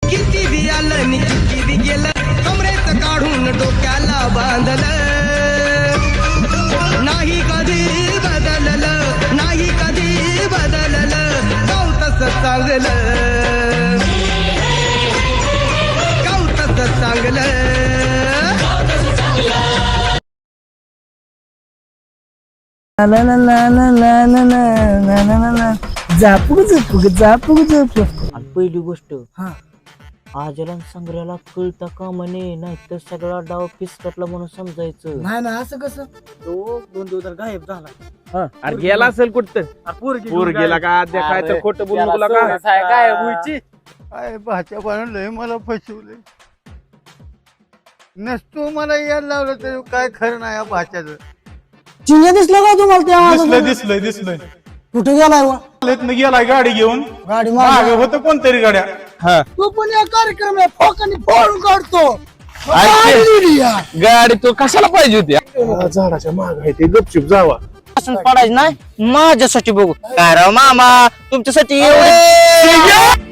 किती बी आलं नि किती बी गेलं कमरेत काढून डोक्याला बांधलं नाही कधी बदललं नाही कधी बदललं गाव तसं चांगलं गाव तसं चांगलं ला ला ला ला ला ला ला ला ला ला झापूक झुपूक झापूक झुपूक. आणि पहिली गोष्ट हा आजला संग्रहाला कळता का म्हणे नाही तर सगळा डाव पिसकटला म्हणून समजायचं. नाही ना असं कसं तो 2 दिवस गायब झाला. अरे गेला असेल कुठं पूर गेला का देखायचं खोटं बोलू तुला का काय व्हायची काय भाच्या बनवलंय मला फसवलंय नसतो मला यायला लावलं तरी काय खरं नाही या भाच्याचं. चिंग्या दिसलं का तुम्हाला त्या दिसलंय कुठे गेलाय वा गेलाय गाडी घेऊन गाडी मागे होतं कोणतरी गाड्या तू पण या कार्यक्रम फोकाने फोडून काढतो. गाडी तू कशाला पाहिजे होती झाडाच्या माग आहे ते गपचूप जावा पडायचं नाही माझ्यासाठी बघू काय राव मामा तुमच्यासाठी एवढे